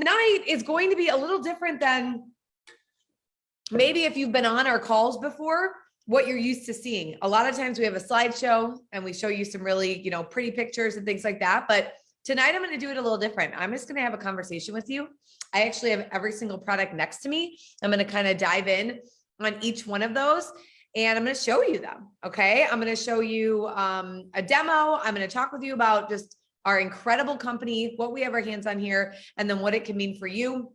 tonight is going to be a little different than maybe if you've been on our calls before, what you're used to seeing. A lot of times we have a slideshow and we show you some really, pretty pictures and things like that. But tonight I'm going to do it a little different. I'm just going to have a conversation with you. I actually have every single product next to me. I'm going to kind of dive in on each one of those and I'm going to show you them. Okay. I'm going to show you a demo. I'm going to talk with you about just our incredible company, what we have our hands on here, and then what it can mean for you,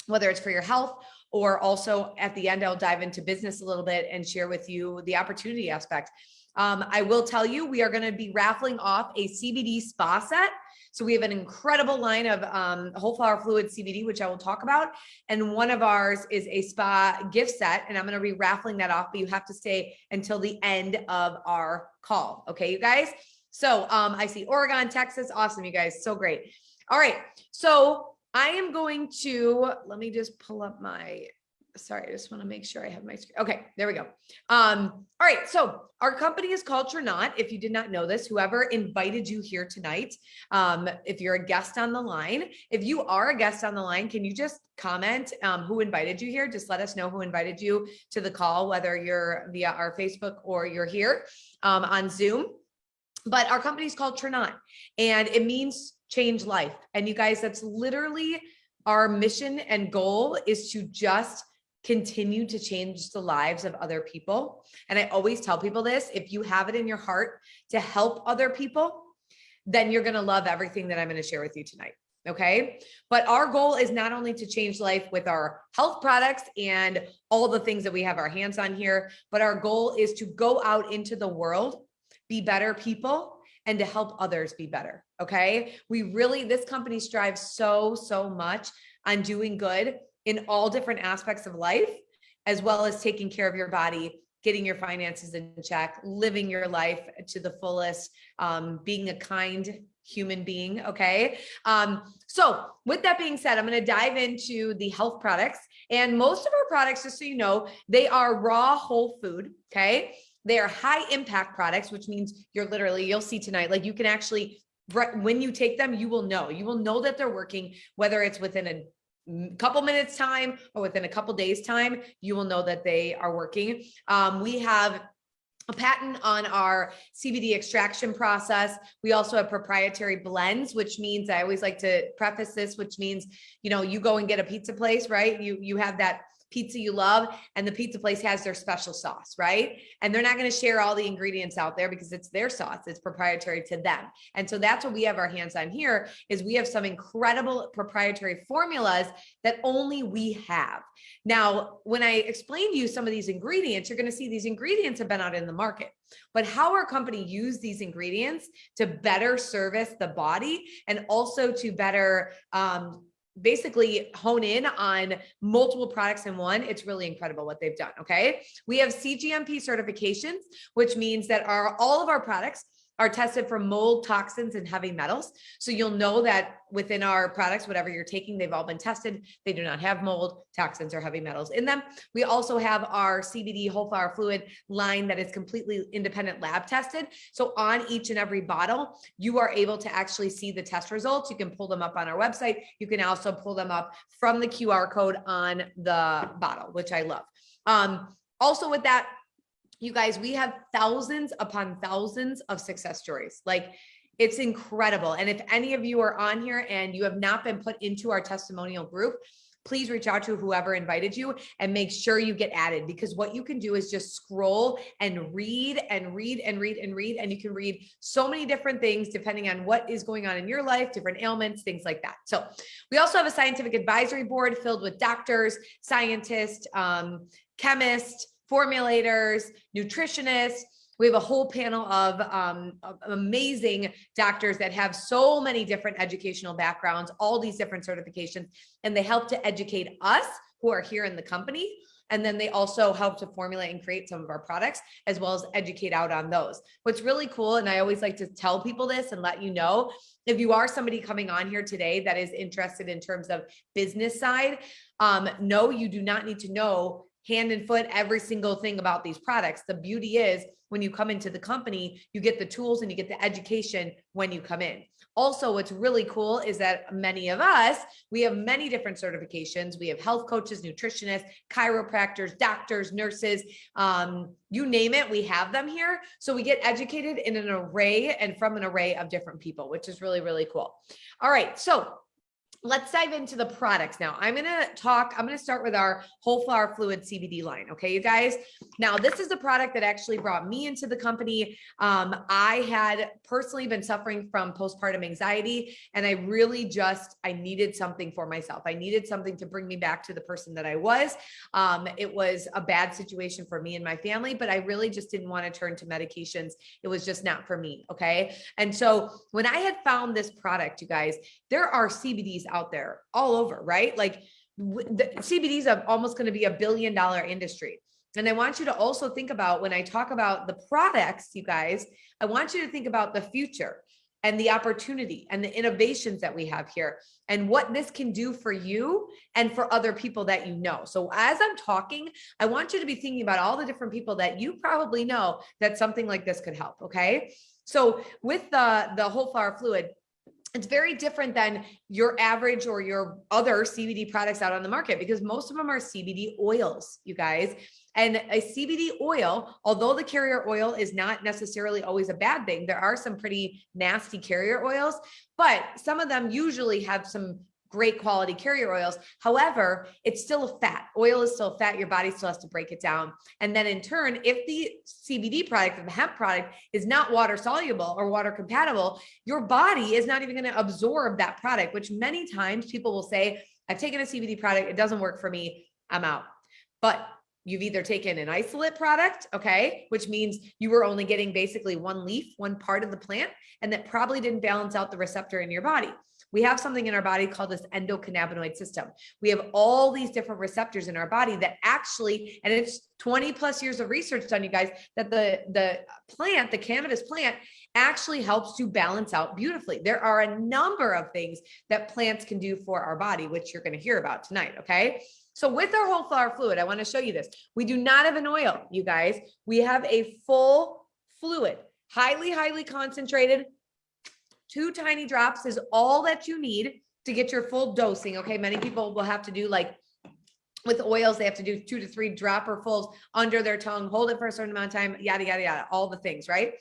whether it's for your health or also at the end, I'll dive into business a little bit and share with you the opportunity aspect. I will tell you, we are going to be raffling off a CBD spa set. So we have an incredible line of whole flower fluid CBD, which I will talk about. And one of ours is a spa gift set. And I'm going to be raffling that off, but you have to stay until the end of our call. Okay, you guys? So I see Oregon, Texas. Awesome, you guys. So great. All right. So I am going to, let me just pull up sorry, I just want to make sure I have my screen. Okay, there we go. All right. So our company is called Trinot. If you did not know this, whoever invited you here tonight, if you're a guest on the line, if you are a guest on the line, can you just comment who invited you here? Just let us know who invited you to the call, whether you're via our Facebook or you're here on Zoom. But our company is called Trinot and it means change life. And you guys, that's literally our mission and goal, is to just continue to change the lives of other people. And I always tell people this: if you have it in your heart to help other people, then you're going to love everything that I'm going to share with you tonight. Okay. But our goal is not only to change life with our health products and all the things that we have our hands on here, but our goal is to go out into the world, be better people, and to help others be better. Okay. This company strives so much on doing good in all different aspects of life, as well as taking care of your body, getting your finances in check, living your life to the fullest, being a kind human being. Okay. So with that being said, I'm going to dive into the health products, and most of our products, just so you know, they are raw whole food. Okay. They are high impact products, which means you'll see tonight, like you can actually, when you take them, you will know that they're working, whether it's within a couple minutes time or within a couple days time, you will know that they are working. We have a patent on our CBD extraction process. We also have proprietary blends, which means, I always like to preface this, which means, you go and get a pizza place, right? You have that pizza you love, and the pizza place has their special sauce, right? And they're not going to share all the ingredients out there because it's their sauce. It's proprietary to them. And so that's what we have our hands on here, is we have some incredible proprietary formulas that only we have. Now, when I explain to you some of these ingredients, you're going to see these ingredients have been out in the market, but how our company used these ingredients to better service the body and also to better, basically hone in on multiple products in one. It's really incredible what they've done. Okay. We have CGMP certifications, which means that all of our products are tested for mold, toxins, and heavy metals. So you'll know that within our products, whatever you're taking, they've all been tested. They do not have mold, toxins, or heavy metals in them. We also have our CBD whole flower fluid line that is completely independent lab tested. So on each and every bottle, you are able to actually see the test results. You can pull them up on our website. You can also pull them up from the QR code on the bottle, which I love. Also with that, you guys, we have thousands upon thousands of success stories. Like, it's incredible. And if any of you are on here and you have not been put into our testimonial group, please reach out to whoever invited you and make sure you get added, because what you can do is just scroll and read and read and read and read. And you can read so many different things depending on what is going on in your life, different ailments, things like that. So we also have a scientific advisory board filled with doctors, scientists, chemists, formulators, nutritionists. We have a whole panel of amazing doctors that have so many different educational backgrounds, all these different certifications, and they help to educate us who are here in the company. And then they also help to formulate and create some of our products, as well as educate out on those. What's really cool, and I always like to tell people this and let you know, if you are somebody coming on here today that is interested in terms of business side, no, you do not need to know hand and foot every single thing about these products. The beauty is when you come into the company, you get the tools and you get the education when you come in. Also, what's really cool is that many of us, we have many different certifications. We have health coaches, nutritionists, chiropractors, doctors, nurses, you name it, we have them here. So we get educated in an array and from an array of different people, which is really, really cool. All right, so let's dive into the products now. I'm going to start with our whole flower fluid CBD line. Okay, you guys. Now, this is the product that actually brought me into the company. I had personally been suffering from postpartum anxiety, and I really I needed something for myself. I needed something to bring me back to the person that I was. It was a bad situation for me and my family, but I really just didn't want to turn to medications. It was just not for me. Okay. And so when I had found this product, you guys, there are CBDs out there all over, right? Like the CBDs are almost going to be $1 billion industry. And I want you to also think about, when I talk about the products, you guys, I want you to think about the future and the opportunity and the innovations that we have here and what this can do for you and for other people that you know. So as I'm talking, I want you to be thinking about all the different people that you probably know that something like this could help. Okay. So with the whole flower fluid, it's very different than your average or your other CBD products out on the market, because most of them are CBD oils, you guys. And a CBD oil, although the carrier oil is not necessarily always a bad thing, there are some pretty nasty carrier oils, but some of them usually have some great quality carrier oils. However, it's still a fat. Oil is still fat. Your body still has to break it down. And then in turn, if the CBD product or the hemp product is not water soluble or water compatible, your body is not even going to absorb that product, which many times people will say, I've taken a CBD product, it doesn't work for me, I'm out. But you've either taken an isolate product, okay, which means you were only getting basically one leaf, one part of the plant, and that probably didn't balance out the receptor in your body. We have something in our body called this endocannabinoid system. We have all these different receptors in our body that actually, and it's 20 plus years of research done, you guys, that the plant, the cannabis plant, actually helps to balance out beautifully. There are a number of things that plants can do for our body, which you're going to hear about tonight. Okay. So with our whole flower fluid, I want to show you this. We do not have an oil, you guys. We have a full fluid, highly, highly concentrated. 2 tiny drops is all that you need to get your full dosing. Okay. Many people will have to do, like with oils, they have to do 2 to 3 dropperfuls under their tongue, hold it for a certain amount of time, yada, yada, yada, all the things, right?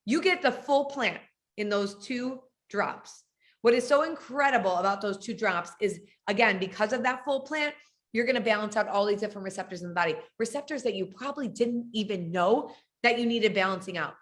You get the full plant in those 2 drops. What is so incredible about those 2 drops is, again, because of that full plant, you're going to balance out all these different receptors in the body, receptors that you probably didn't even know that you needed balancing out,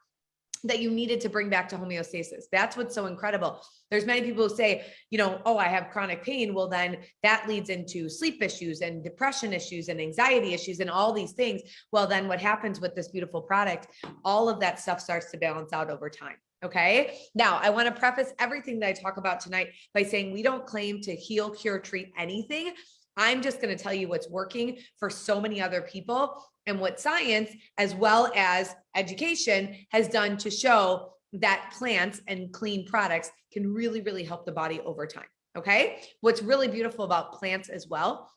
that you needed to bring back to homeostasis. That's what's so incredible. There's many people who say, you know, oh, I have chronic pain. Well, then that leads into sleep issues and depression issues and anxiety issues and all these things. Well, then what happens with this beautiful product, all of that stuff starts to balance out over time. Okay. Now I want to preface everything that I talk about tonight by saying we don't claim to heal, cure, treat anything. I'm just going to tell you what's working for so many other people and what science as well as education has done to show that plants and clean products can really, really help the body over time. Okay. What's really beautiful about plants as well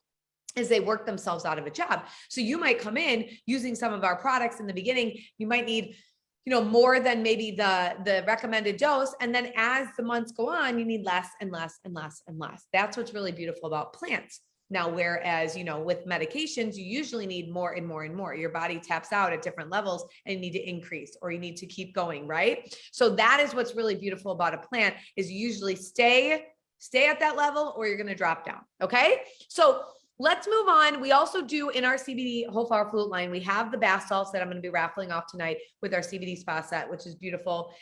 is they work themselves out of a job. So you might come in using some of our products in the beginning. You might need, you know, more than maybe the recommended dose. And then as the months go on, you need less and less and less and less. That's what's really beautiful about plants. Now, whereas, you know, with medications, you usually need more and more and more. Your body taps out at different levels and you need to increase or you need to keep going, right? So that is what's really beautiful about a plant is you usually stay at that level or you're going to drop down. Okay. So let's move on. We also do in our CBD whole flower fluid line, we have the bath salts that I'm going to be raffling off tonight with our CBD spa set, which is beautiful.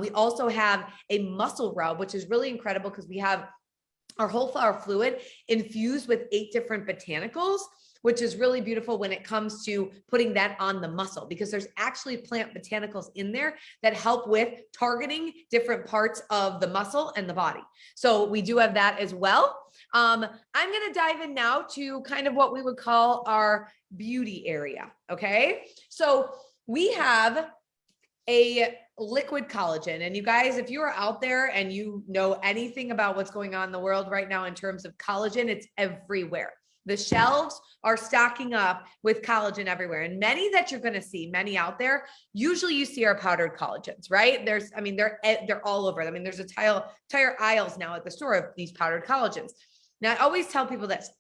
We also have a muscle rub, which is really incredible because we have our whole flower fluid infused with 8 different botanicals, which is really beautiful when it comes to putting that on the muscle, because there's actually plant botanicals in there that help with targeting different parts of the muscle and the body. So we do have that as well. I'm going to dive in now to kind of what we would call our beauty area. Okay. So we have a liquid collagen. And you guys, if you are out there and you know anything about what's going on in the world right now in terms of collagen, it's everywhere. The shelves are stocking up with collagen everywhere. And many that you're going to see, many out there, usually you see our powdered collagens, right? They're all over. I mean, there's entire aisles now at the store of these powdered collagens. Now, I always tell people this.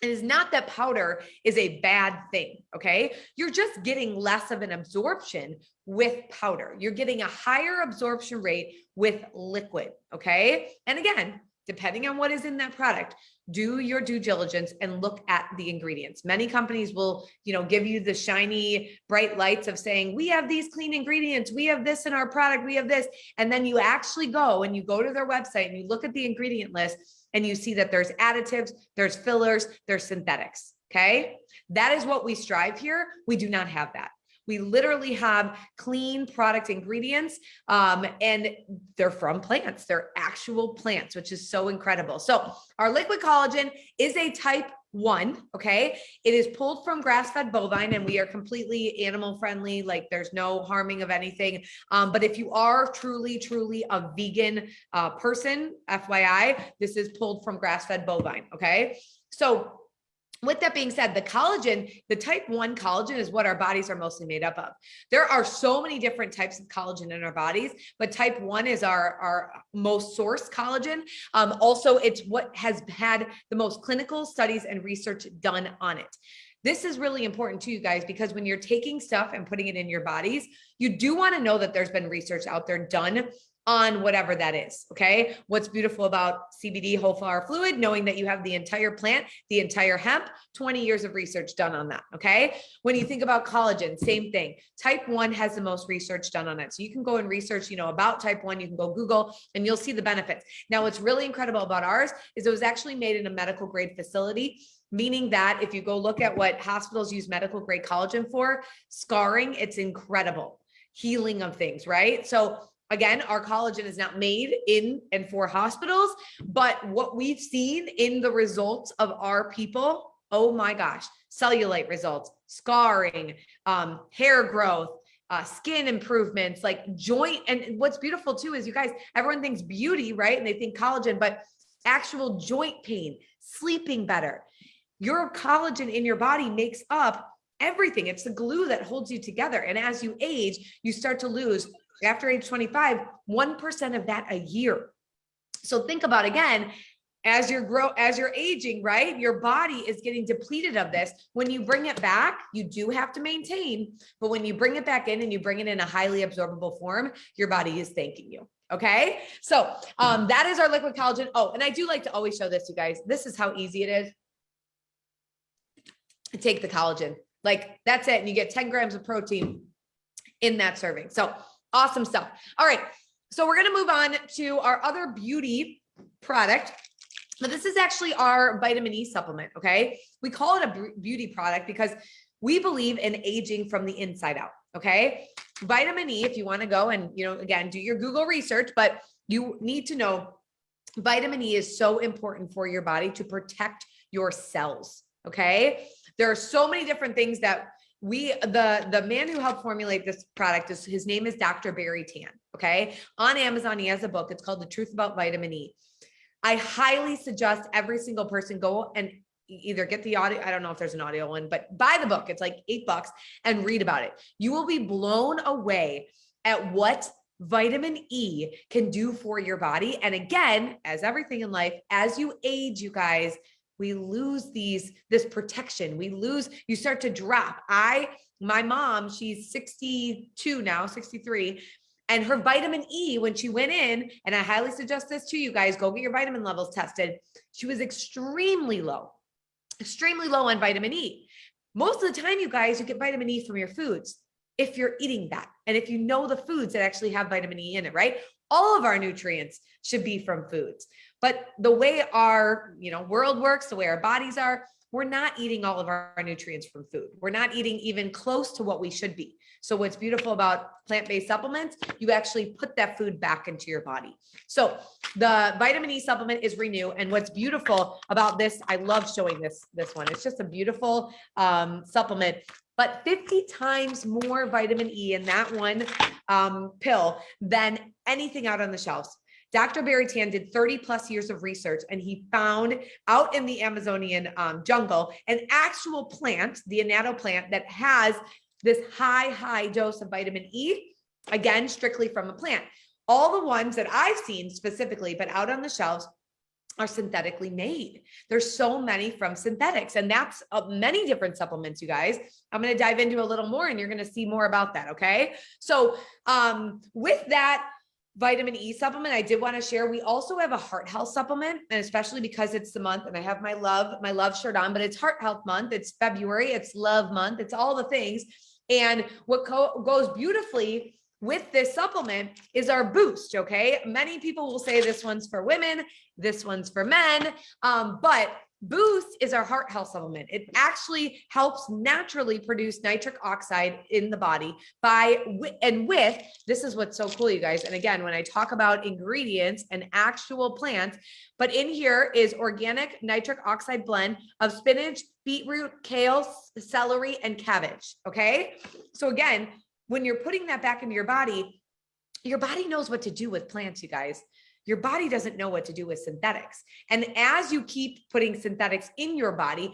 It is not that powder is a bad thing, okay? You're just getting less of an absorption with powder. You're getting a higher absorption rate with liquid, okay? And again, depending on what is in that product, do your due diligence and look at the ingredients. Many companies will, give you the shiny, bright lights of saying, we have these clean ingredients, we have this in our product, we have this. And then you actually go to their website and you look at the ingredient list and you see that there's additives, there's fillers, there's synthetics, okay? That is what we strive here. We do not have that. We literally have clean product ingredients, and they're from plants. They're actual plants, which is so incredible. So our liquid collagen is a type 1, okay? It is pulled from grass-fed bovine, and we are completely animal friendly. Like there's no harming of anything. But if you are truly a vegan person, FYI, this is pulled from grass-fed bovine, okay? So with that being said, the collagen, the type 1 collagen is what our bodies are mostly made up of. There are so many different types of collagen in our bodies, but type 1 is our most source collagen. Also, it's what has had the most clinical studies and research done on it. This is really important to you guys because when you're taking stuff and putting it in your bodies, you do want to know that there's been research out there done on whatever that is, okay? What's beautiful about CBD whole flower fluid, knowing that you have the entire plant, the entire hemp, 20 years of research done on that, okay? When you think about collagen, same thing. Type 1 has the most research done on it. So you can go and research, about type 1, you can go Google and you'll see the benefits. Now, what's really incredible about ours is it was actually made in a medical grade facility, meaning that if you go look at what hospitals use medical grade collagen for, scarring, it's incredible. Healing of things, right? So again, our collagen is not made in and for hospitals, but what we've seen in the results of our people, oh my gosh, cellulite results, scarring, hair growth, skin improvements, like joint. And what's beautiful too is you guys, everyone thinks beauty, right? And they think collagen, but actual joint pain, sleeping better. Your collagen in your body makes up everything. It's the glue that holds you together. And as you age, you start to lose, after age 25, 1% of that a year. So think about, again, as you're aging, right? Your body is getting depleted of this. When you bring it back, you do have to maintain, but when you bring it back in and you bring it in a highly absorbable form, your body is thanking you. Okay. So that is our liquid collagen. Oh, and I do like to always show this, you guys. This is how easy it is. Take the collagen, like that's it. And you get 10 grams of protein in that serving. So awesome stuff. All right. So we're going to move on to our other beauty product. But this is actually our vitamin E supplement. Okay. We call it a beauty product because we believe in aging from the inside out. Okay. Vitamin E, if you want to go and, again, do your Google research, but you need to know vitamin E is so important for your body to protect your cells. Okay. There are so many different things that the man who helped formulate this product his name is Dr. Barry Tan. Okay. On Amazon, he has a book. It's called The Truth About Vitamin E. I highly suggest every single person go and either get the audio. I don't know if there's an audio one, but buy the book. It's like $8 and read about it. You will be blown away at what vitamin E can do for your body. And again, as everything in life, as you age, you guys, we lose this protection. You start to drop. My mom, she's 62 now, 63. And her vitamin E, when she went in, and I highly suggest this to you guys, go get your vitamin levels tested. She was extremely low on vitamin E. Most of the time, you guys, you get vitamin E from your foods if you're eating that. And if you know the foods that actually have vitamin E in it, right? All of our nutrients should be from foods. But the way our, world works, the way our bodies are, we're not eating all of our nutrients from food. We're not eating even close to what we should be. So what's beautiful about plant-based supplements, you actually put that food back into your body. So the vitamin E supplement is Renew. And what's beautiful about this, I love showing this one. It's just a beautiful supplement, but 50 times more vitamin E in that one pill than anything out on the shelves. Dr. Barry Tan did 30 plus years of research, and he found out in the Amazonian jungle an actual plant, the annatto plant, that has this high dose of vitamin E, again, strictly from a plant. All the ones that I've seen specifically, but out on the shelves, are synthetically made. There's so many from synthetics, and that's many different supplements, you guys. I'm going to dive into a little more, and you're going to see more about that. Okay. So with that vitamin E supplement, I did want to share, we also have a heart health supplement, and especially because it's the month, and I have my love shirt on, but it's heart health month. It's February. It's love month. It's all the things. And what goes beautifully with this supplement is our boost. Okay. Many people will say this one's for women, this one's for men. But boost is our heart health supplement. It actually helps naturally produce nitric oxide in the body with, this is what's so cool, you guys. And again, when I talk about ingredients and actual plants, but in here is organic nitric oxide blend of spinach, beetroot, kale, celery, and cabbage. Okay. So again, when you're putting that back into your body knows what to do with plants, you guys. Your body doesn't know what to do with synthetics. And as you keep putting synthetics in your body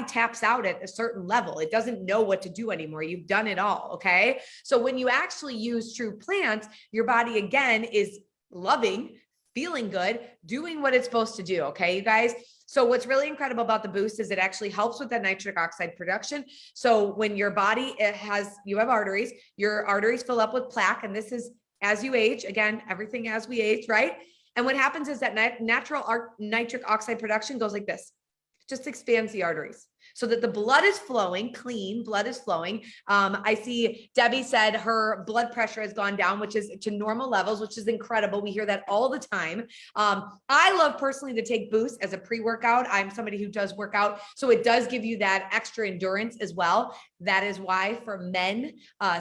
taps out at a certain level. It doesn't know what to do anymore. You've done it all. Okay. So when you actually use true plants, your body again is loving, feeling good, doing what it's supposed to do. Okay, you guys. So what's really incredible about the boost is it actually helps with that nitric oxide production. So when your body, you have arteries, your arteries fill up with plaque, and this is as you age, again, everything as we age, right? And what happens is that natural nitric oxide production goes like this. Just expands the arteries so that the blood is flowing, clean blood is flowing. I see Debbie said her blood pressure has gone down, which is to normal levels, which is incredible. We hear that all the time. I love personally to take Boost as a pre-workout. I'm somebody who does work out, so it does give you that extra endurance as well. That is why for men,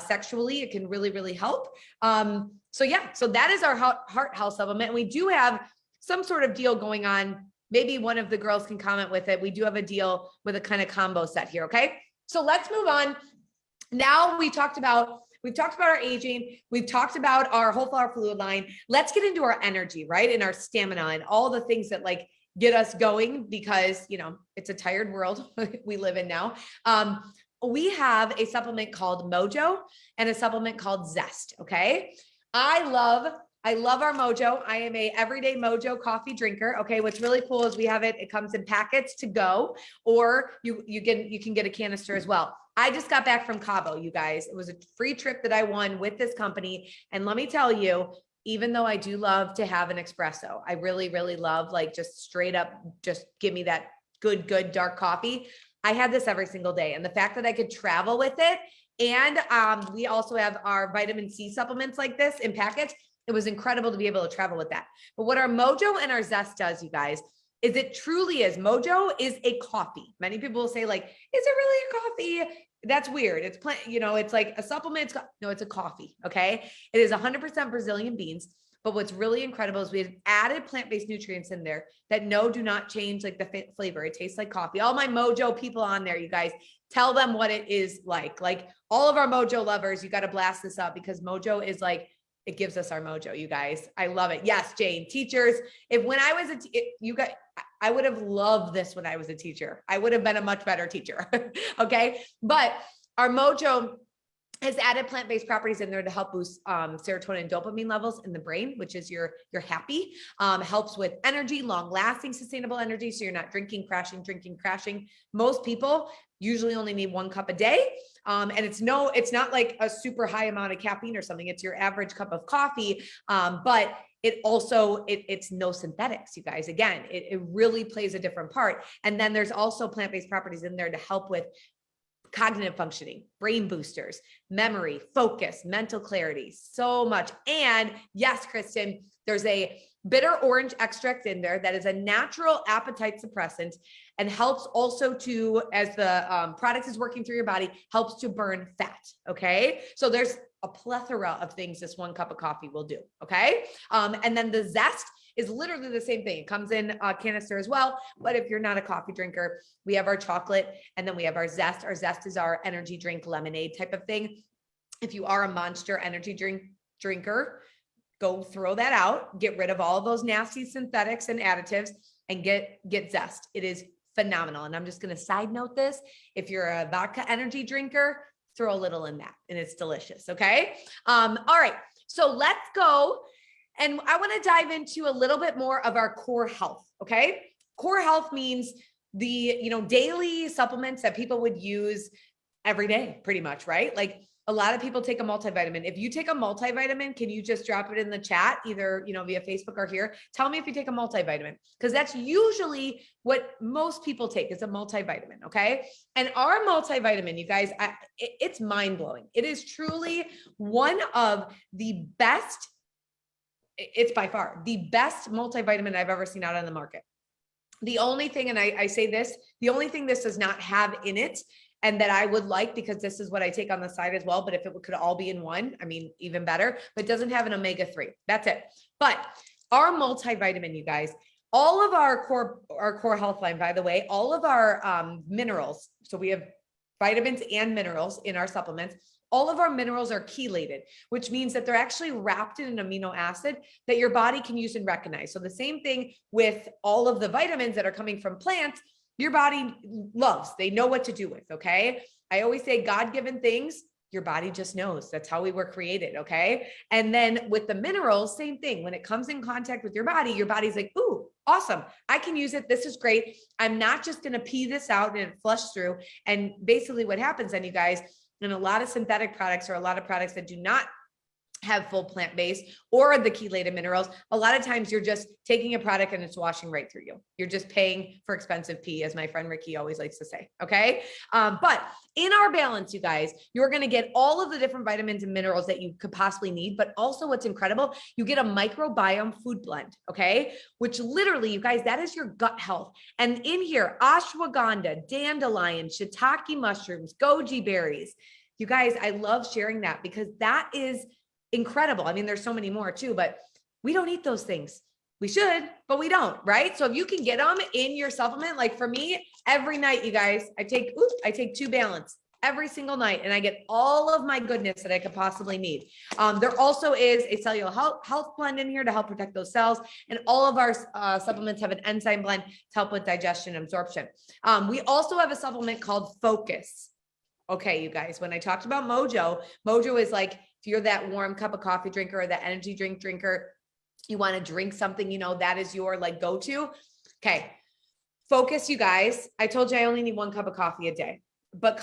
sexually, it can really, really help. So yeah, so that is our heart health supplement. And we do have some sort of deal going on. Maybe one of the girls can comment with it. We do have a deal with a kind of combo set here. Okay. So let's move on. Now we've talked about our aging. We've talked about our whole flower fluid line. Let's get into our energy, right? And our stamina and all the things that like get us going, because, you know, it's a tired world we live in now. We have a supplement called Mojo and a supplement called Zest. Okay. I love our Mojo. I am a everyday Mojo coffee drinker. Okay. What's really cool is we have it. It comes in packets to go, or you can get a canister as well. I just got back from Cabo, you guys. It was a free trip that I won with this company. And let me tell you, even though I do love to have an espresso, I really, really love like just straight up, just give me that good dark coffee. I had this every single day. And the fact that I could travel with it, and we also have our vitamin C supplements like this in packets. It was incredible to be able to travel with that. But what our Mojo and our Zest does, you guys, is it truly is. Mojo is a coffee. Many people will say like, is it really a coffee? That's weird. It's it's like a supplement. No, it's a coffee. Okay. It is 100% Brazilian beans. But what's really incredible is we have added plant-based nutrients in there that do not change like the flavor. It tastes like coffee. All my Mojo people on there, you guys, tell them what it is like. Like all of our Mojo lovers, you got to blast this up, because Mojo is like, it gives us our mojo, you guys. I love it. Yes, Jane, teachers. I would have loved this when I was a teacher. I would have been a much better teacher. Okay. But our Mojo has added plant-based properties in there to help boost serotonin and dopamine levels in the brain, which is your happy, helps with energy, long-lasting, sustainable energy. So you're not drinking, crashing. Most people usually only need 1 cup a day. And it's not like a super high amount of caffeine or something. It's your average cup of coffee. But it's no synthetics, you guys. Again, it really plays a different part. And then there's also plant-based properties in there to help with cognitive functioning, brain boosters, memory, focus, mental clarity, so much. And yes, Kristen, there's a bitter orange extract in there that is a natural appetite suppressant and helps also to, as the product is working through your body, helps to burn fat. Okay. So there's a plethora of things this 1 cup of coffee will do. Okay. And then the Zest is literally the same thing. It comes in a canister as well. But if you're not a coffee drinker, we have our chocolate, and then we have our Zest. Our Zest is our energy drink lemonade type of thing. If you are a Monster energy drinker, go throw that out, get rid of all those nasty synthetics and additives and get zest. It is phenomenal. And I'm just going to side note this. If you're a vodka energy drinker, throw a little in that and it's delicious. Okay. All right. So let's go. And I want to dive into a little bit more of our core health. Okay. Core health means the, daily supplements that people would use every day, pretty much, right? Like a lot of people take a multivitamin. If you take a multivitamin, can you just drop it in the chat, either, via Facebook or here? Tell me if you take a multivitamin, because that's usually what most people take is a multivitamin. Okay. And our multivitamin, you guys, it's mind blowing. It is truly one of the best. It's by far the best multivitamin I've ever seen out on the market. The only thing, and I say this, the only thing this does not have in it, and that I would like, because this is what I take on the side as well, but if it could all be in one, I mean, even better, but it doesn't have an omega-3. That's it. But our multivitamin, you guys, all of our core health line, by the way, all of our minerals. So we have vitamins and minerals in our supplements. All of our minerals are chelated, which means that they're actually wrapped in an amino acid that your body can use and recognize. So the same thing with all of the vitamins that are coming from plants, your body loves, they know what to do with. Okay. I always say God-given things, your body just knows. That's how we were created. Okay. And then with the minerals, same thing. When it comes in contact with your body's like, ooh, awesome. I can use it. This is great. I'm not just going to pee this out and flush through. And basically what happens then, you guys, and a lot of synthetic products or a lot of products that do not have full plant-based or the chelated minerals, a lot of times you're just taking a product and it's washing right through you. You're just paying for expensive pee, as my friend Ricky always likes to say. Okay. But in our balance, you guys, you're going to get all of the different vitamins and minerals that you could possibly need, but also what's incredible, you get a microbiome food blend. Okay. Which literally, you guys, that is your gut health. And in here, ashwagandha, dandelion, shiitake mushrooms, goji berries. You guys, I love sharing that because that is incredible. I mean, there's so many more too, but we don't eat those things. We should, but we don't, right? So if you can get them in your supplement, like for me, every night, you guys, I take 2 balance every single night and I get all of my goodness that I could possibly need. There also is a cellular health blend in here to help protect those cells. And all of our supplements have an enzyme blend to help with digestion and absorption. We also have a supplement called Focus. Okay, you guys, when I talked about Mojo is like, if you're that warm cup of coffee drinker or that energy drink drinker, you want to drink something, that is your like go-to. Okay. Focus, you guys. I told you I only need 1 cup of coffee a day, but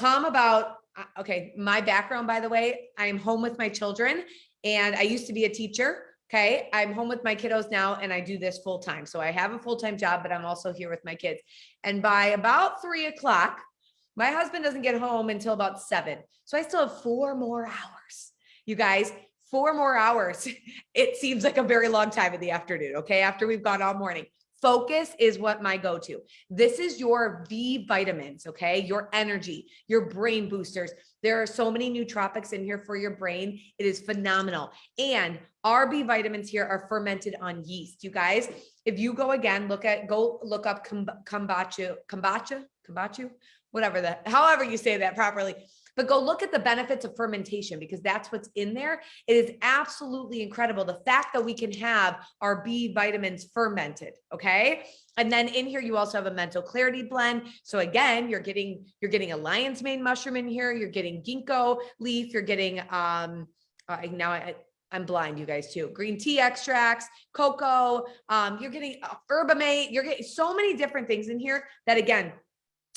my background, by the way, I am home with my children and I used to be a teacher. Okay. I'm home with my kiddos now and I do this full time. So I have a full-time job, but I'm also here with my kids. And by about 3:00, my husband doesn't get home until about 7. So I still have 4 more hours. You guys, 4 more hours. It seems like a very long time in the afternoon. Okay. After we've gone all morning, Focus is what my go-to. This is your B vitamins. Okay. Your energy, your brain boosters. There are so many nootropics in here for your brain. It is phenomenal. And our B vitamins here are fermented on yeast. You guys, if you go look up kombucha, however you say that properly, but go look at the benefits of fermentation because that's what's in there. It is absolutely incredible. The fact that we can have our B vitamins fermented. Okay. And then in here, you also have a mental clarity blend. So again, you're getting a lion's mane mushroom in here. You're getting ginkgo leaf. You're getting, I'm blind, you guys too. Green tea extracts, cocoa. You're getting herbamate. You're getting so many different things in here that again,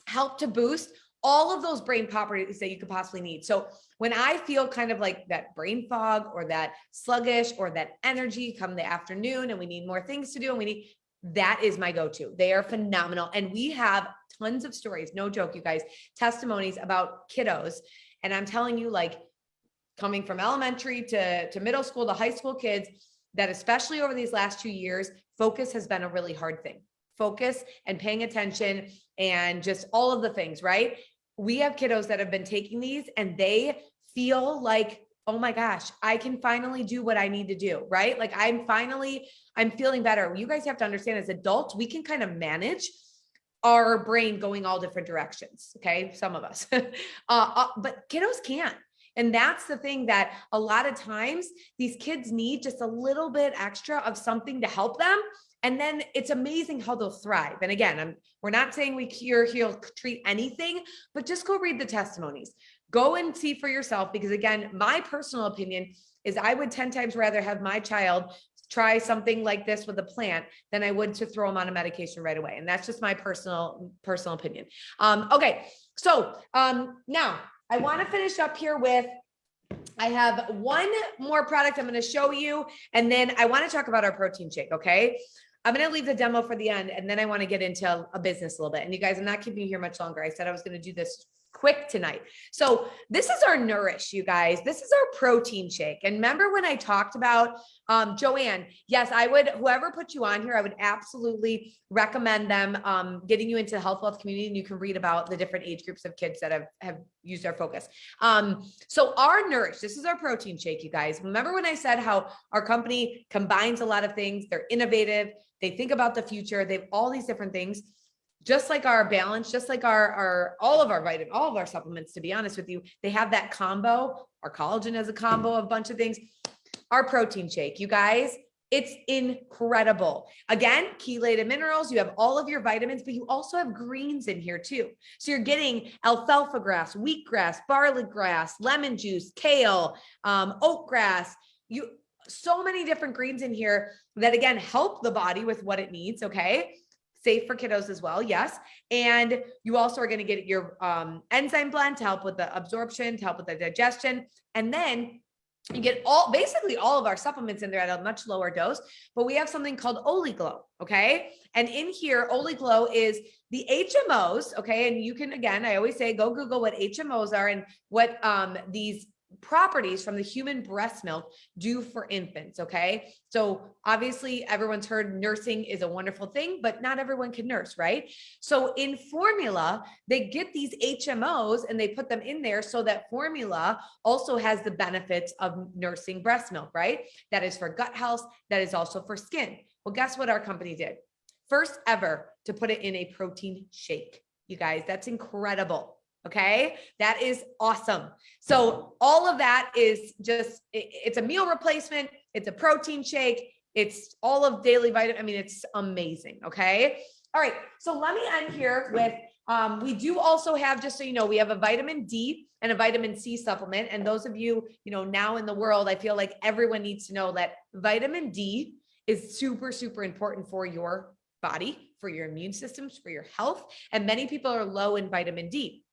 help to boost all of those brain properties that you could possibly need. So when I feel kind of like that brain fog or that sluggish or that energy come the afternoon and we need more things to do and that is my go-to. They are phenomenal. And we have tons of stories, no joke, you guys, testimonies about kiddos. And I'm telling you, like coming from elementary to middle school to high school kids, that especially over these last 2 years, focus has been a really hard thing. Focus and paying attention and just all of the things, right? We have kiddos that have been taking these and they feel like, oh my gosh, I can finally do what I need to do, right? Like I'm feeling better. You guys have to understand as adults, we can kind of manage our brain going all different directions. Okay. Some of us, but kiddos can't. And that's the thing that a lot of times these kids need just a little bit extra of something to help them. And then it's amazing how they'll thrive. And again, we're not saying we cure, heal, treat anything, but just go read the testimonies. Go and see for yourself, because again, my personal opinion is I would 10 times rather have my child try something like this with a plant than I would to throw them on a medication right away. And that's just my personal opinion. Okay. So now I want to finish up here with, I have one more product I'm going to show you, and then I want to talk about our protein shake. Okay. I'm going to leave the demo for the end, and then I want to get into a business a little bit. And you guys, I'm not keeping you here much longer. I said I was going to do this quick tonight. So this is our Nourish, you guys. This is our protein shake. And remember when I talked about Joanne? Yes, I would, whoever put you on here, I would absolutely recommend them getting you into the health wealth community, and you can read about the different age groups of kids that have used our focus. So our Nourish, this is our protein shake, you guys. Remember when I said how our company combines a lot of things? They're innovative. They think about the future. They have all these different things. Just like our balance, just like all of our vitamins, all of our supplements, to be honest with you, they have that combo. Our collagen is a combo of a bunch of things. Our protein shake, you guys, it's incredible. Again, chelated minerals, you have all of your vitamins, but you also have greens in here too. So you're getting alfalfa grass, wheatgrass, barley grass, lemon juice, kale, oat grass, so many different greens in here that again, help the body with what it needs. Okay. Safe for kiddos as well. Yes. And you also are going to get your enzyme blend to help with the absorption, to help with the digestion. And then you get basically all of our supplements in there at a much lower dose, but we have something called OliGlow. Okay. And in here, OliGlow is the HMOs. Okay. And you can, again, I always say, go Google what HMOs are and what these properties from the human breast milk do for infants. Okay. So obviously everyone's heard nursing is a wonderful thing, but not everyone can nurse, right? So in formula, they get these HMOs and they put them in there so that formula also has the benefits of nursing breast milk, right? That is for gut health. That is also for skin. Well, guess what our company did? First ever to put it in a protein shake. You guys, that's incredible. Okay. That is awesome. So all of that is just, it's a meal replacement. It's a protein shake. It's all of daily vitamin. I mean, it's amazing. Okay. All right. So let me end here with, we do also have, just so you know, we have a vitamin D and a vitamin C supplement. And those of you, now in the world, I feel like everyone needs to know that vitamin D is super, super important for your body, for your immune systems, for your health. And many people are low in vitamin D.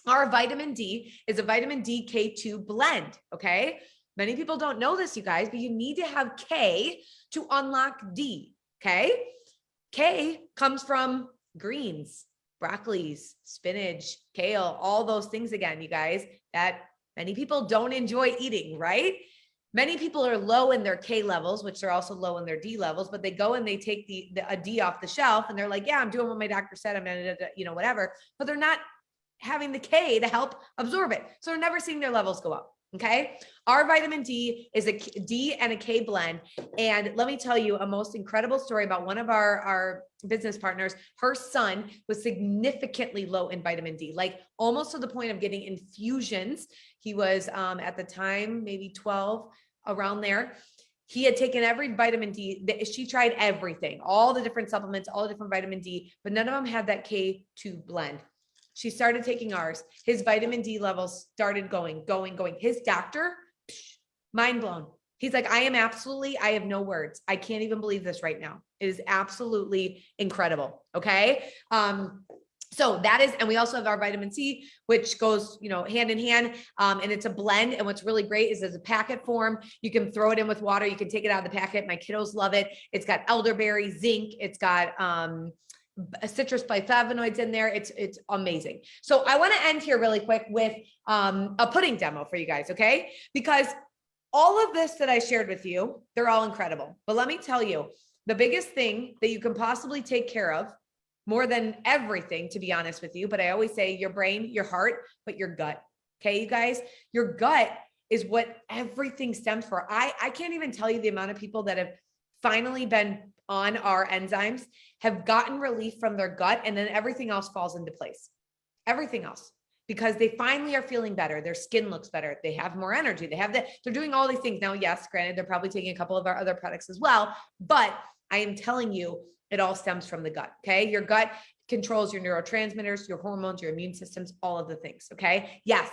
Our vitamin D is a vitamin D K2 blend. Okay. Many people don't know this, you guys, but you need to have K to unlock D. Okay. K comes from greens, broccolis, spinach, kale, all those things again, you guys, that many people don't enjoy eating, right? Many people are low in their K levels, which are also low in their D levels, but they go and they take a D off the shelf and they're like, yeah, I'm doing what my doctor said. I'm going to, whatever, but they're not having the K to help absorb it. So they're never seeing their levels go up. Okay. Our vitamin D is a D and a K blend. And let me tell you a most incredible story about one of our business partners. Her son was significantly low in vitamin D, like almost to the point of getting infusions. He was at the time, maybe 12, around there. He had taken every vitamin D. She tried everything, all the different supplements, all the different vitamin D, but none of them had that K2 blend. She started taking ours. His vitamin D levels started going. His doctor, mind blown. He's like, I have no words. I can't even believe this right now. It is absolutely incredible. Okay. So that is, and we also have our vitamin C, which goes, hand in hand. And it's a blend. And what's really great is as a packet form, you can throw it in with water. You can take it out of the packet. My kiddos love it. It's got elderberry, zinc. It's got, citrus flavonoids in there. It's amazing. So I want to end here really quick with a pudding demo for you guys. Okay. Because all of this that I shared with you, they're all incredible. But let me tell you, the biggest thing that you can possibly take care of more than everything, to be honest with you, but I always say your brain, your heart, but your gut. Okay. You guys, your gut is what everything stems from. I can't even tell you the amount of people that have finally been on our enzymes, have gotten relief from their gut, and then everything else falls into place. Everything else. because they finally are feeling better. Their skin looks better. They have more energy. They're doing all these things. Now, yes, granted, they're probably taking a couple of our other products as well, but I am telling you, it all stems from the gut. Okay. Your gut controls your neurotransmitters, your hormones, your immune systems, all of the things. Okay. Yes.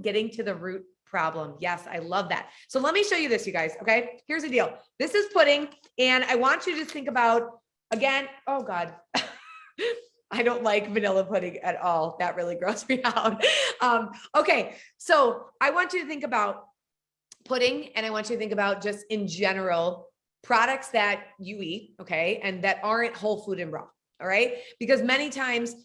Getting to the root problem. Yes. I love that. So let me show you this, you guys. Okay. Here's the deal. This is pudding. And I want you to think about, again, oh God, I don't like vanilla pudding at all. That really grosses me out. Okay. So I want you to think about pudding, and I want you to think about just in general products that you eat. Okay. And that aren't whole food and raw. All right. Because many times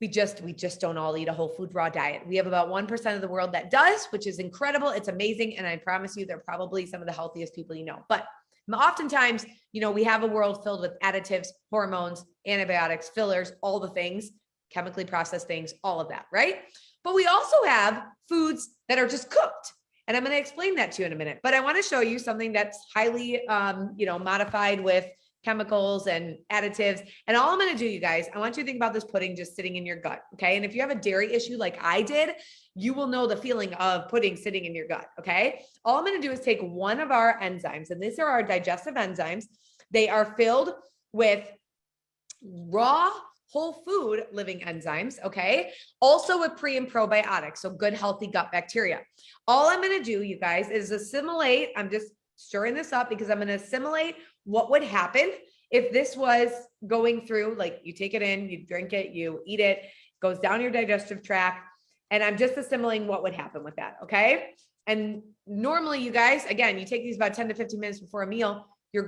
we just don't all eat a whole food raw diet. We have about 1% of the world that does, which is incredible. It's amazing. And I promise you, they're probably some of the healthiest people you know. But oftentimes, we have a world filled with additives, hormones, antibiotics, fillers, all the things, chemically processed things, all of that, right? But we also have foods that are just cooked. And I'm going to explain that to you in a minute. But I want to show you something that's highly, modified with chemicals and additives. And all I'm going to do, you guys, I want you to think about this pudding just sitting in your gut. Okay. And if you have a dairy issue like I did, you will know the feeling of pudding sitting in your gut. Okay. All I'm going to do is take one of our enzymes, and these are our digestive enzymes. They are filled with raw whole food living enzymes. Okay. Also with pre and probiotics. So good, healthy gut bacteria. All I'm going to do, you guys, is assimilate. I'm just stirring this up because I'm going to assimilate what would happen if this was going through, like you take it in, you drink it, you eat it, goes down your digestive tract. And I'm just assimilating what would happen with that. Okay. And normally, you guys, again, you take these about 10 to 15 minutes before a meal, it's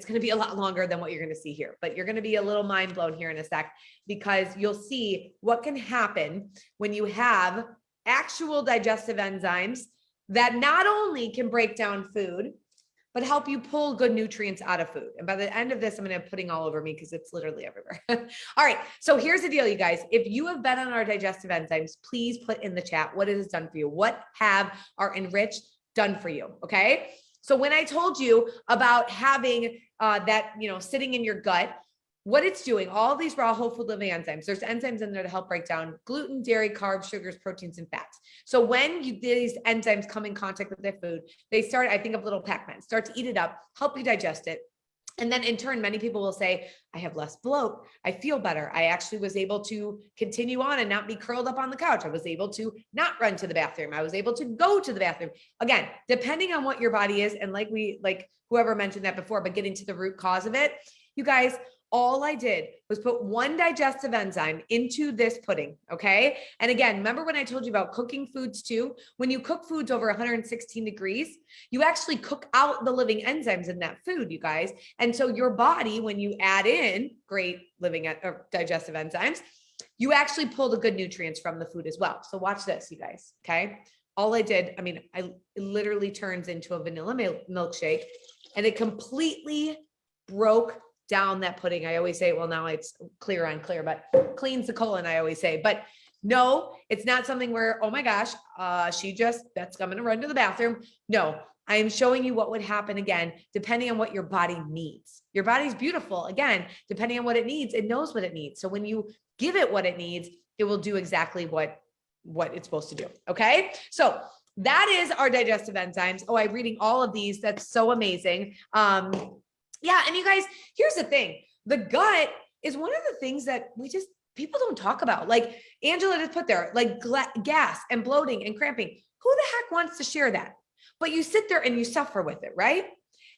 going to be a lot longer than what you're going to see here, but you're going to be a little mind blown here in a sec, because you'll see what can happen when you have actual digestive enzymes that not only can break down food, but help you pull good nutrients out of food. And by the end of this, I'm going to have pudding all over me because it's literally everywhere. All right. So here's the deal, you guys. If you have been on our digestive enzymes, please put in the chat, what has it done for you? What have our Enriched done for you? Okay. So when I told you about having that, sitting in your gut, what it's doing, all these raw whole food living enzymes, there's enzymes in there to help break down gluten, dairy, carbs, sugars, proteins, and fats. So when these enzymes come in contact with their food, they start, I think of little Pac-Man, start to eat it up, help you digest it. And then in turn, many people will say, I have less bloat. I feel better. I actually was able to continue on and not be curled up on the couch. I was able to not run to the bathroom. I was able to go to the bathroom. Again, depending on what your body is. And like whoever mentioned that before, but getting to the root cause of it, you guys, all I did was put one digestive enzyme into this pudding. Okay. And again, remember when I told you about cooking foods too? When you cook foods over 116 degrees, you actually cook out the living enzymes in that food, you guys. And so your body, when you add in great digestive enzymes, you actually pull the good nutrients from the food as well. So watch this, you guys. Okay. All I did, it literally turns into a vanilla milkshake, and it completely broke down that pudding. I always say, well, now it's clear on clear, but cleans the colon, I always say. But no, it's not something where, oh my gosh, I'm going to run to the bathroom. No, I am showing you what would happen, again, depending on what your body needs. Your body's beautiful. Again, depending on what it needs, it knows what it needs. So when you give it what it needs, it will do exactly what it's supposed to do. Okay. So that is our digestive enzymes. Oh, I'm reading all of these. That's so amazing. Yeah. And you guys, here's the thing. The gut is one of the things that people don't talk about. Like Angela just put there, like gas and bloating and cramping. Who the heck wants to share that? But you sit there and you suffer with it, right?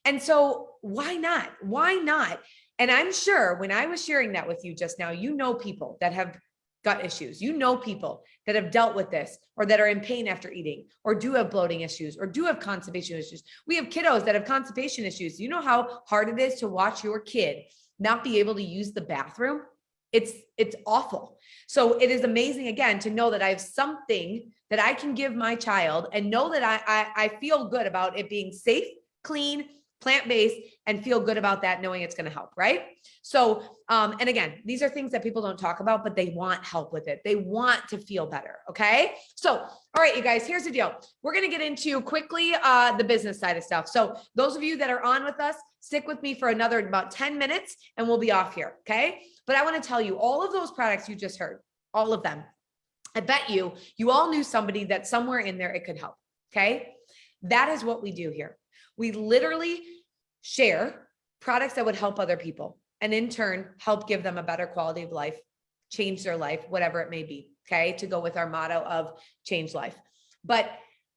And so why not? Why not? And I'm sure when I was sharing that with you just now, people that have gut issues, people that have dealt with this, or that are in pain after eating, or do have bloating issues, or do have constipation issues. We have kiddos that have constipation issues. You know how hard it is to watch your kid not be able to use the bathroom? It's awful. So it is amazing, again, to know that I have something that I can give my child and know that I feel good about it being safe, clean, plant-based, and feel good about that, knowing it's going to help. Right. So, and again, these are things that people don't talk about, but they want help with it. They want to feel better. Okay. So, all right, you guys, here's the deal. We're going to get into quickly, the business side of stuff. So those of you that are on with us, stick with me for another about 10 minutes and we'll be off here. Okay. But I want to tell you, all of those products you just heard, all of them, I bet you all knew somebody that somewhere in there it could help. Okay. That is what we do here. We literally share products that would help other people and in turn help give them a better quality of life, change their life, whatever it may be. Okay. To go with our motto of change life. But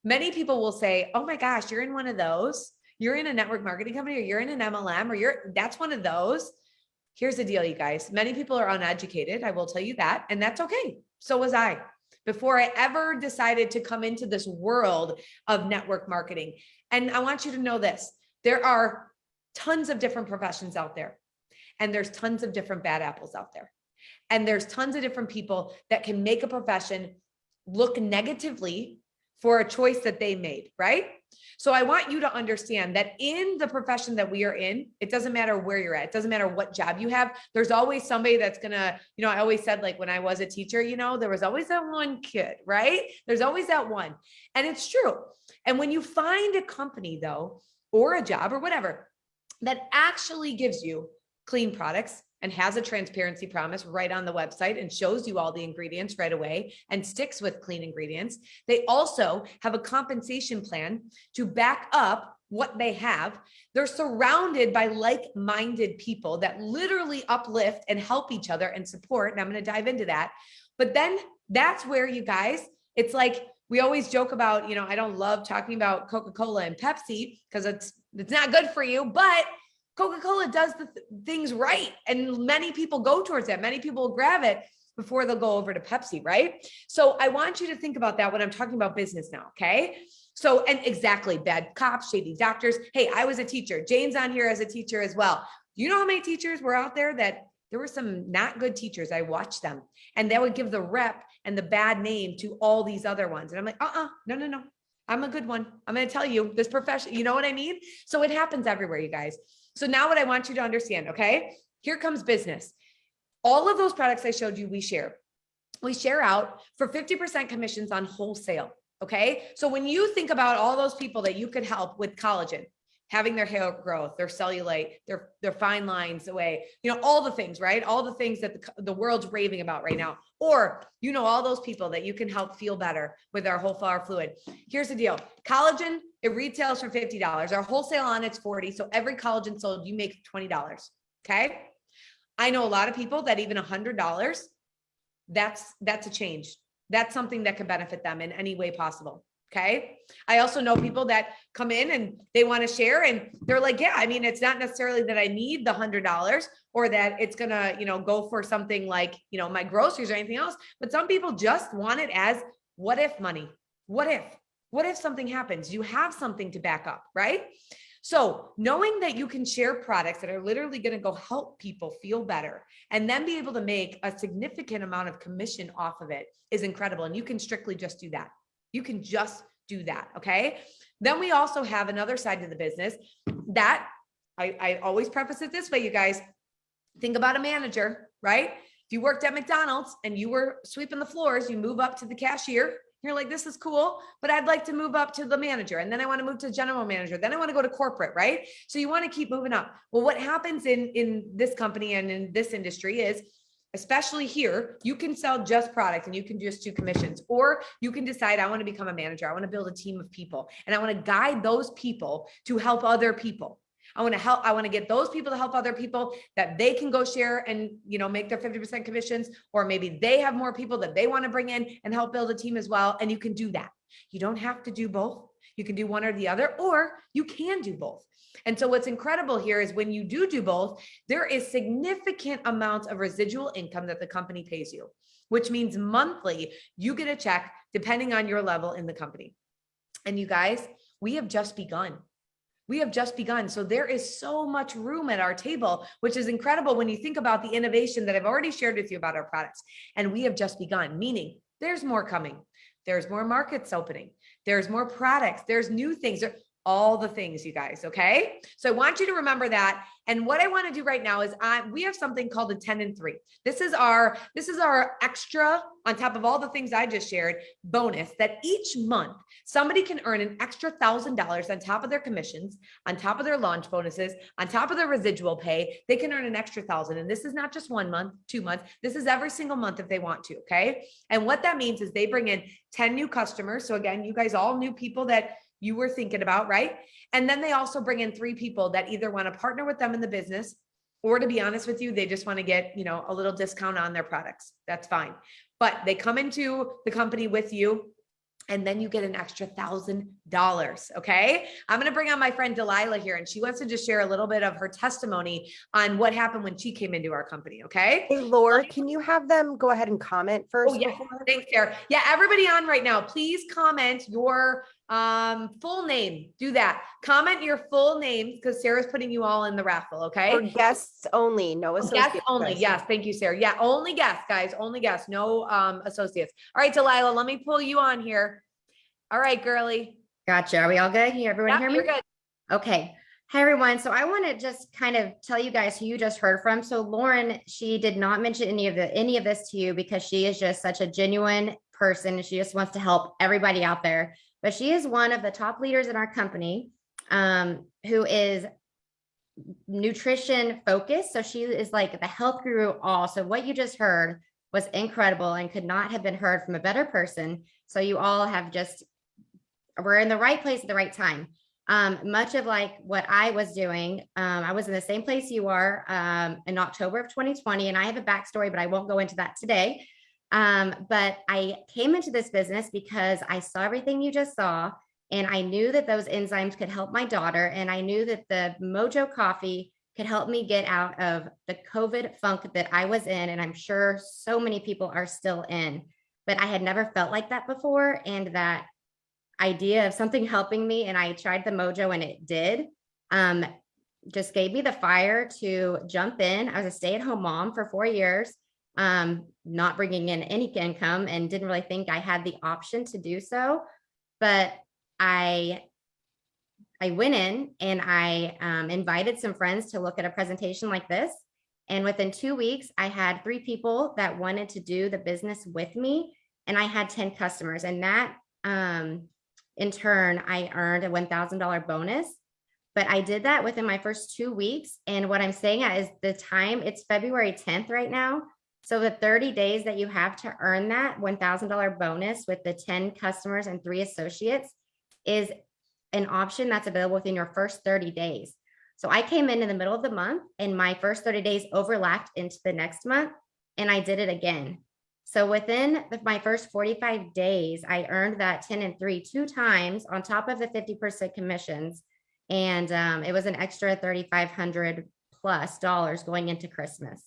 many people will say, oh my gosh, you're in one of those. You're in a network marketing company, or you're in an MLM, or that's one of those. Here's the deal, you guys. Many people are uneducated. I will tell you that. And that's okay. So was I. Before I ever decided to come into this world of network marketing. And I want you to know this. There are tons of different professions out there. And there's tons of different bad apples out there. And there's tons of different people that can make a profession look negatively for a choice that they made, right? So I want you to understand that in the profession that we are in, it doesn't matter where you're at. It doesn't matter what job you have. There's always somebody that's gonna, I always said, like when I was a teacher, there was always that one kid, right? There's always that one. And it's true. And when you find a company though, or a job or whatever, that actually gives you clean products and has a transparency promise right on the website and shows you all the ingredients right away and sticks with clean ingredients. They also have a compensation plan to back up what they have. They're surrounded by like-minded people that literally uplift and help each other and support. And I'm going to dive into that. But then that's where you guys, it's like, we always joke about, I don't love talking about Coca-Cola and Pepsi because it's not good for you, but Coca-Cola does the things right. And many people go towards that. Many people will grab it before they'll go over to Pepsi, right? So I want you to think about that when I'm talking about business now, okay? So, and exactly, bad cops, shady doctors. Hey, I was a teacher. Jane's on here as a teacher as well. You know how many teachers were out there that there were some not good teachers. I watched them and they would give the rep and the bad name to all these other ones. And I'm like, no. I'm a good one. I'm going to tell you this profession, you know what I mean? So it happens everywhere, you guys. So now what I want you to understand, okay, here comes business. All of those products I showed you, we share out for 50% commissions on wholesale. Okay. So when you think about all those people that you could help with collagen, having their hair growth, their cellulite, their fine lines away, all the things, right? All the things that the world's raving about right now, or, all those people that you can help feel better with our whole flower fluid. Here's the deal. Collagen, it retails for $50. Our wholesale on it's $40. So every collagen sold, you make $20. Okay. I know a lot of people that even $100, that's a change. That's something that could benefit them in any way possible. Okay. I also know people that come in and they want to share and they're like, yeah, I mean, it's not necessarily that I need the $100 or that it's going to, go for something like, my groceries or anything else. But some people just want it as what if money? What if something happens? You have something to back up, right? So knowing that you can share products that are literally going to go help people feel better and then be able to make a significant amount of commission off of it is incredible. And you can strictly just do that. You can just do that. Okay. Then we also have another side to the business that I always preface it this way, you guys. Think about a manager, right? If you worked at McDonald's and you were sweeping the floors, you move up to the cashier. You're like, this is cool, but I'd like to move up to the manager. And then I want to move to general manager. Then I want to go to corporate, right? So you want to keep moving up. Well, what happens in this company and in this industry is, especially here, you can sell just product and you can just do commissions, or you can decide, I want to become a manager. I want to build a team of people and I want to guide those people to help other people. I want to get those people to help other people that they can go share and, make their 50% commissions, or maybe they have more people that they want to bring in and help build a team as well. And you can do that. You don't have to do both. You can do one or the other, or you can do both. And so what's incredible here is when you do both, there is significant amounts of residual income that the company pays you, which means monthly you get a check depending on your level in the company. And you guys, we have just begun. So there is so much room at our table, which is incredible when you think about the innovation that I've already shared with you about our products. And we have just begun, meaning there's more coming. There's more markets opening. There's more products. There's new things. all the things, you guys. Okay. So I want you to remember that. And what I want to do right now is we have something called a 10 and 3. This is our extra on top of all the things I just shared bonus that each month somebody can earn an extra $1,000 on top of their commissions, on top of their launch bonuses, on top of their residual pay. They can earn an extra 1,000. And this is not just 1 month, 2 months. This is every single month if they want to. Okay. And what that means is they bring in 10 new customers. So again, you guys all new people that you were thinking about, right? And then they also bring in 3 people that either want to partner with them in the business, or to be honest with you, they just want to get, a little discount on their products. That's fine. But they come into the company with you, and then you get an extra $1,000. Okay. I'm going to bring on my friend Delilah here, and she wants to just share a little bit of her testimony on what happened when she came into our company. Okay. Hey, Laura, can you have them go ahead and comment first? Oh, yeah. Thanks, Sarah. Yeah. Everybody on right now, please comment your full name. Do that. Comment your full names because Sarah's putting you all in the raffle. Okay. For guests only, no associates. Guests only. Yes. Thank you, Sarah. Yeah. Only guests, guys. Only guests. No associates. All right, Delilah, let me pull you on here. All right, girly. Gotcha. Are we all good? Can everyone hear me? You're good. Okay. Hi, everyone. So I want to just kind of tell you guys who you just heard from. So Lauren, she did not mention any of this to you because she is just such a genuine person. She just wants to help everybody out there. But she is one of the top leaders in our company, who is nutrition focused. So she is like the health guru all. So what you just heard was incredible and could not have been heard from a better person. So you all have we're in the right place at the right time. Much of like what I was doing, I was in the same place you are in October of 2020, and I have a backstory, but I won't go into that today. But I came into this business because I saw everything you just saw, and I knew that those enzymes could help my daughter, and I knew that the Mojo coffee could help me get out of the COVID funk that I was in, and I'm sure so many people are still in. But I had never felt like that before, and that idea of something helping me, and I tried the Mojo and it did, just gave me the fire to jump in. I was a stay-at-home mom for 4 years, not bringing in any income, and didn't really think I had the option to do so. But I went in and I invited some friends to look at a presentation like this. And within 2 weeks, I had 3 people that wanted to do the business with me, and I had 10 customers. And that, in turn, I earned a $1,000 bonus. But I did that within my first 2 weeks. And what I'm saying is the time, it's February 10th right now. So the 30 days that you have to earn that $1,000 bonus with the 10 customers and 3 associates is an option that's available within your first 30 days. So I came in the middle of the month, and my first 30 days overlapped into the next month, and I did it again. So within my first 45 days, I earned that 10 and 3 2 times on top of the 50% commissions. And it was an extra $3,500 plus going into Christmas.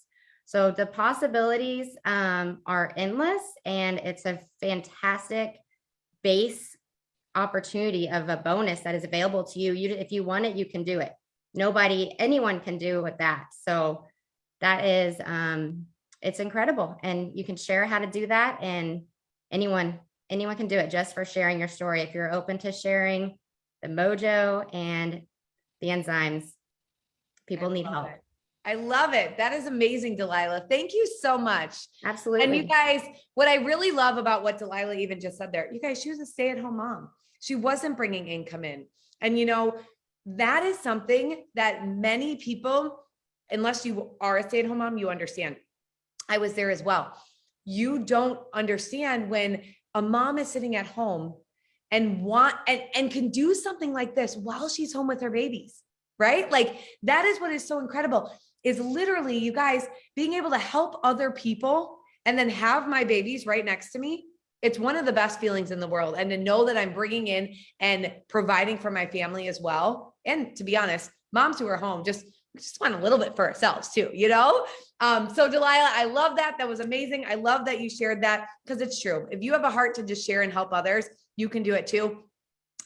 So the possibilities are endless, and it's a fantastic base opportunity of a bonus that is available to you. If you want it, you can do it. Anyone can do with that. So that is, it's incredible. And you can share how to do that. And anyone can do it just for sharing your story. If you're open to sharing the Mojo and the enzymes, people need help. I love it. That is amazing, Delilah. Thank you so much. Absolutely. And you guys, what I really love about what Delilah even just said there, you guys, she was a stay-at-home mom. She wasn't bringing income in. And that is something that many people, unless you are a stay-at-home mom, you understand. I was there as well. You don't understand when a mom is sitting at home and can do something like this while she's home with her babies, right? Like that is what is so incredible, is literally, you guys, being able to help other people and then have my babies right next to me. It's one of the best feelings in the world. And to know that I'm bringing in and providing for my family as well. And to be honest, moms who are home just want a little bit for ourselves too, So Delilah, I love that. That was amazing. I love that you shared that because it's true. If you have a heart to just share and help others, you can do it too.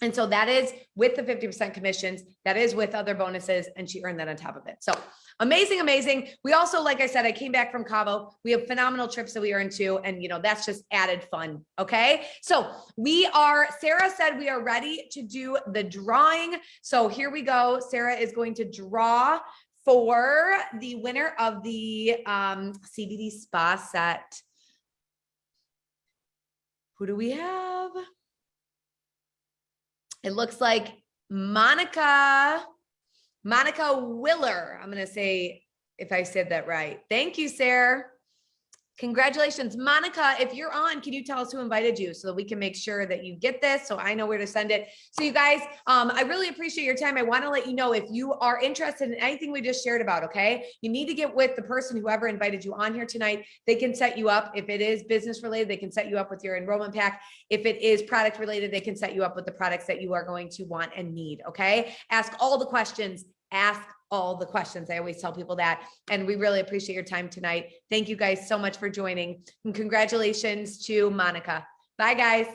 And so that is with the 50% commissions, that is with other bonuses, and she earned that on top of it. So amazing, amazing. We also, like I said, I came back from Cabo. We have phenomenal trips that we are into, and that's just added fun. Okay. So Sarah said we are ready to do the drawing. So here we go. Sarah is going to draw for the winner of the CBD spa set. Who do we have? It looks like Monica Willer. I'm going to say, if I said that right. Thank you, Sarah. Congratulations. Monica, if you're on, can you tell us who invited you so that we can make sure that you get this, so I know where to send it? So you guys, I really appreciate your time. I want to let you know, if you are interested in anything we just shared about, okay, you need to get with the person, whoever invited you on here tonight. They can set you up. If it is business related, they can set you up with your enrollment pack. If it is product related, they can set you up with the products that you are going to want and need. Okay. Ask all the questions. Ask all the questions. I always tell people that. And we really appreciate your time tonight. Thank you guys so much for joining. And congratulations to Monica. Bye, guys.